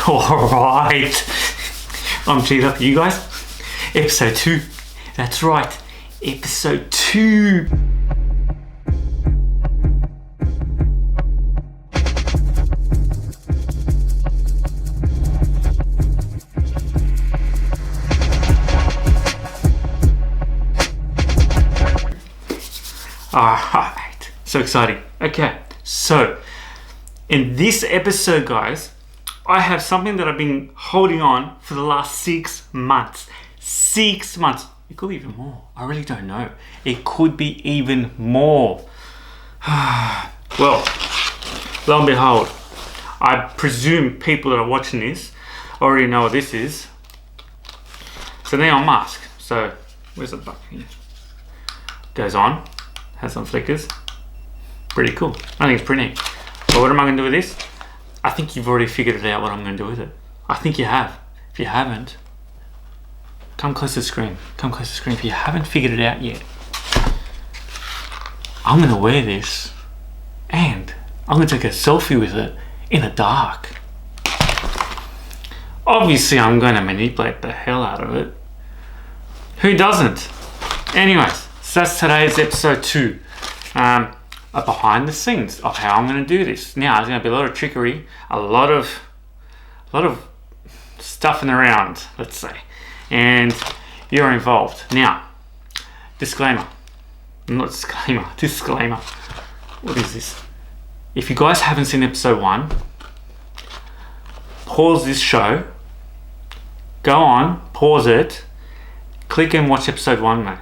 Alright, I'm cheated up, you guys. Episode 2, that's right, episode 2. Alright, so exciting. Okay, so in this episode, guys, I have something that I've been holding on for the last 6 months. 6 months. It could be even more. I really don't know. It could be even more. Well, lo and behold, I presume people that are watching this already know what this is. It's an Elon Musk. So, where's the button here? Goes on. Has some flickers. Pretty cool. I think it's pretty neat. But what am I going to do with this? I think you've already figured it out what I'm going to do with it. I think you have. If you haven't, come close to the screen. Come close to the screen if you haven't figured it out yet. I'm going to wear this and I'm going to take a selfie with it in the dark. Obviously, I'm going to manipulate the hell out of it. Who doesn't? Anyways, so that's today's episode 2. A behind the scenes of how I'm going to do this. Now, there's going to be a lot of trickery, a lot of stuffing around, let's say, and you're involved. Now, disclaimer. What is this? If you guys haven't seen episode 1, pause this show, go on, pause it, click and watch episode 1, mate,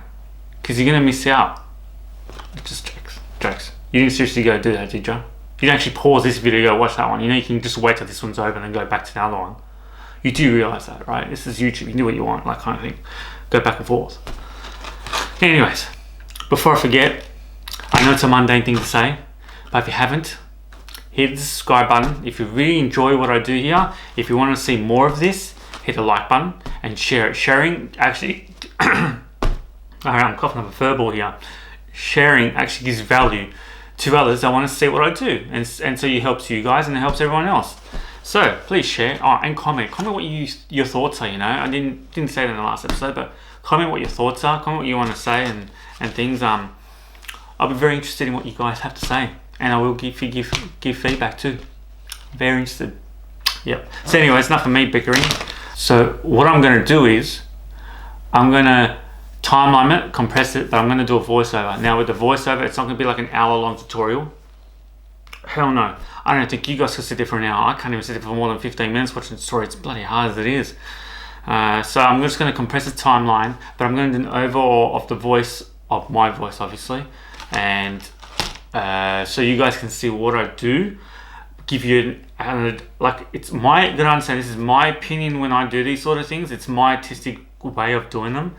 because you're going to miss out. Just jokes. You didn't seriously go do that, did you? You didn't actually pause this video, go watch that one. You know, you can just wait till this one's over and then go back to the other one. You do realise that, right? This is YouTube. You can do what you want, that kind of thing. Go back and forth. Anyways, before I forget, I know it's a mundane thing to say, but if you haven't, hit the subscribe button. If you really enjoy what I do here, if you want to see more of this, hit the like button and share it. Sharing actually, I'm coughing up a furball here. Sharing actually gives value to others that want to see what I do, and so it helps you guys and it helps everyone else. So please share and comment what your thoughts are. You know, I didn't say that in the last episode, but comment what your thoughts are, comment what you want to say and things. I'll be very interested in what you guys have to say, and I will give feedback too. Very interested. Yep. So anyways, enough of me bickering. So what I'm going to do is I'm going to time limit, compress it, but I'm going to do a voiceover. Now with the voiceover, it's not going to be like an hour-long tutorial. Hell no. I don't think you guys can sit there for an hour. I can't even sit there for more than 15 minutes watching a tutorial. It's bloody hard as it is. So I'm just going to compress the timeline, but I'm going to do an overall of the voice, of my voice obviously, and so you guys can see what I do. Give you it's my, you gotta understand, this is my opinion when I do these sort of things. It's my artistic way of doing them.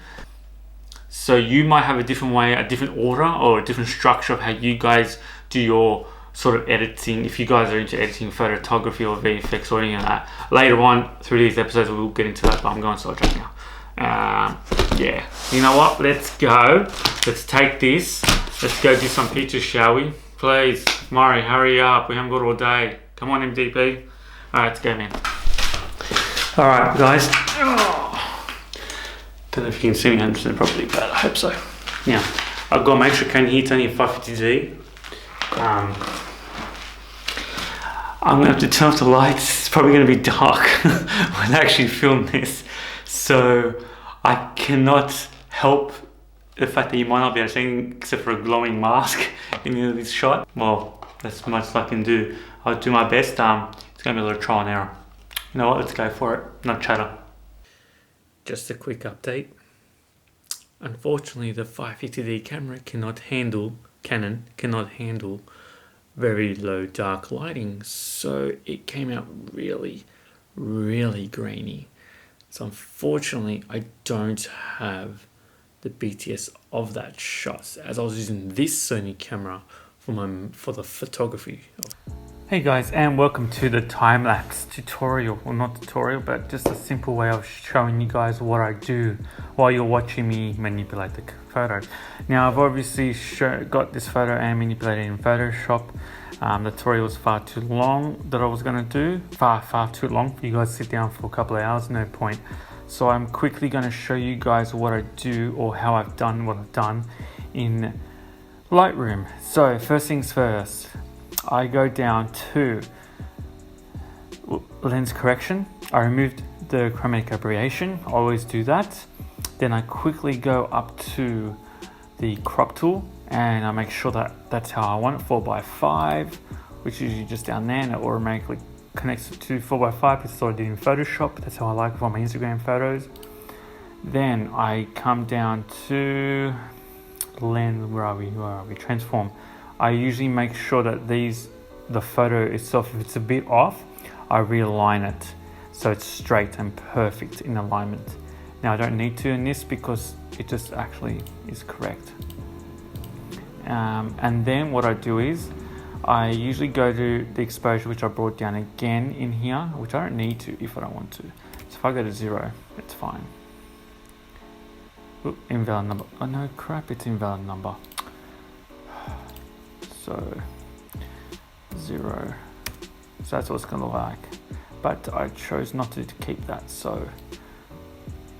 So you might have a different way, a different order, or a different structure of how you guys do your sort of editing. If you guys are into editing, photography or VFX or anything like that, later on through these episodes we'll get into that, but I'm going sidetrack now. Yeah, you know what, let's go. Let's take this. Let's go do some pictures, shall we? Please, Murray, hurry up. We haven't got all day. Come on, MDP. Alright, let's go, man. Alright, guys. Don't know if you can see me 100% properly, but I hope so. Now, I've got my extra cane here. It's only a 550D. I'm going to have to turn off the lights. It's probably going to be dark when I actually film this. So, I cannot help the fact that you might not be able to see anything except for a glowing mask in the end of this shot. Well, that's as much as I can do. I'll do my best. It's going to be a little trial and error. You know what? Let's go for it. Not chatter. Just a quick update. Unfortunately, the 550D camera Canon cannot handle very low dark lighting, so it came out really, really grainy. So unfortunately, I don't have the BTS of that shot, as I was using this Sony camera for the photography. Hey guys, and welcome to the time-lapse tutorial. Well, not tutorial, but just a simple way of showing you guys what I do while you're watching me manipulate the photo. Now, I've obviously got this photo and manipulated in Photoshop. The tutorial was far too long that I was going to do. Far too long for you guys to sit down for a couple of hours, no point. So I'm quickly going to show you guys what I do, or how I've done what I've done in Lightroom. So first things first, I go down to lens correction. I removed the chromatic aberration. I always do that. Then I quickly go up to the crop tool and I make sure that that's how I want it, 4x5, which is usually just down there, and it automatically connects to 4x5. It's what I did in Photoshop. That's how I like it for my Instagram photos. Then I come down to lens, where are we? Transform. I usually make sure that the photo itself, if it's a bit off, I realign it so it's straight and perfect in alignment. Now I don't need to in this because it just actually is correct. And then what I do is I usually go to the exposure, which I brought down again in here, which I don't need to if I don't want to. So if I go to 0, it's fine. Ooh, invalid number. Oh no, crap, it's invalid number. So 0. So that's what it's going to look like. But I chose not to keep that, so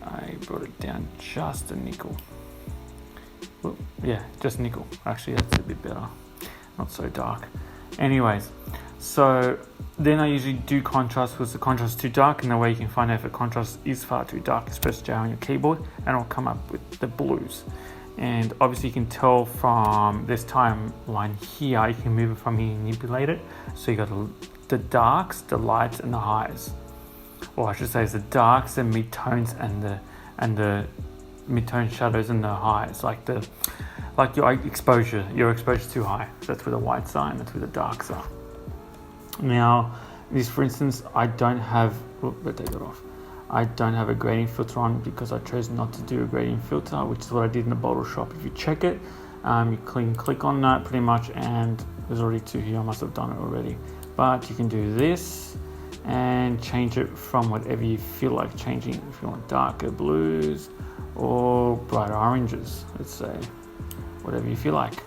I brought it down just a nickel. Ooh, yeah, just nickel. Actually, that's a bit better. Not so dark. Anyways, so then I usually do contrast because the contrast is too dark, and the way you can find out if a contrast is far too dark is press J on your keyboard and it'll come up with the blues. And obviously you can tell from this timeline here, you can move it from here and manipulate it. So you got the darks, the lights, and the highs. Or I should say it's the darks, the mid-tones, and the mid-tone shadows, and the highs, like your exposure. Your exposure is too high. So that's where the whites are, and that's where the darks are. Now, this, for instance, I don't have. Let's take it off. I don't have a gradient filter on because I chose not to do a gradient filter, which is what I did in the bottle shop. If you check it, you can click on that pretty much, and there's already 2 here. I must have done it already, but you can do this and change it from whatever you feel like changing. If you want darker blues or brighter oranges, let's say, whatever you feel like.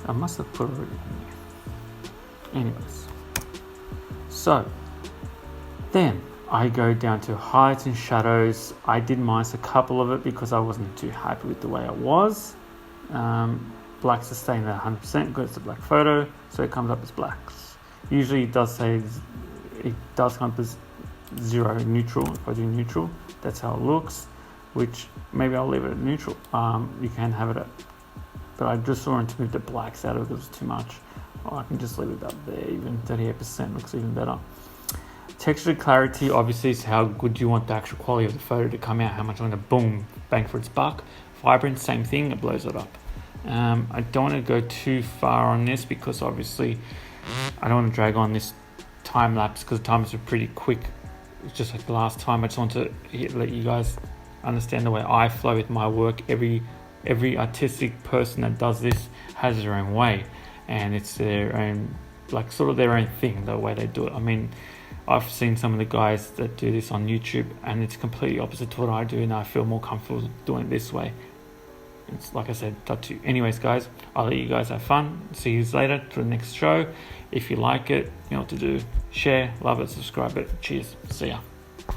I must have put it already in there. Anyways, so then I go down to highlights and shadows. I did minus a couple of it because I wasn't too happy with the way it was. Blacks are staying at 100% because it's a black photo, so it comes up as blacks. Usually it does come up as 0 neutral. If I do neutral, that's how it looks, which maybe I'll leave it at neutral. You can have it at, but I just wanted to move the blacks out of it because it was too much. Or I can just leave it up there. Even 38% looks even better. Texture clarity obviously is how good you want the actual quality of the photo to come out, how much I want to boom, bang for its buck. Vibrant, same thing, it blows it up. I don't want to go too far on this because obviously I don't want to drag on this time lapse because the times are pretty quick. It's just like the last time. I just want to let you guys understand the way I flow with my work. Every artistic person that does this has their own way, and it's their own, like, sort of their own thing, the way they do it. I mean, I've seen some of the guys that do this on YouTube and it's completely opposite to what I do, and I feel more comfortable doing it this way. It's like I said, up to you. Anyways, guys, I'll let you guys have fun. See you later to the next show. If you like it, you know what to do. Share, love it, subscribe it. Cheers. See ya.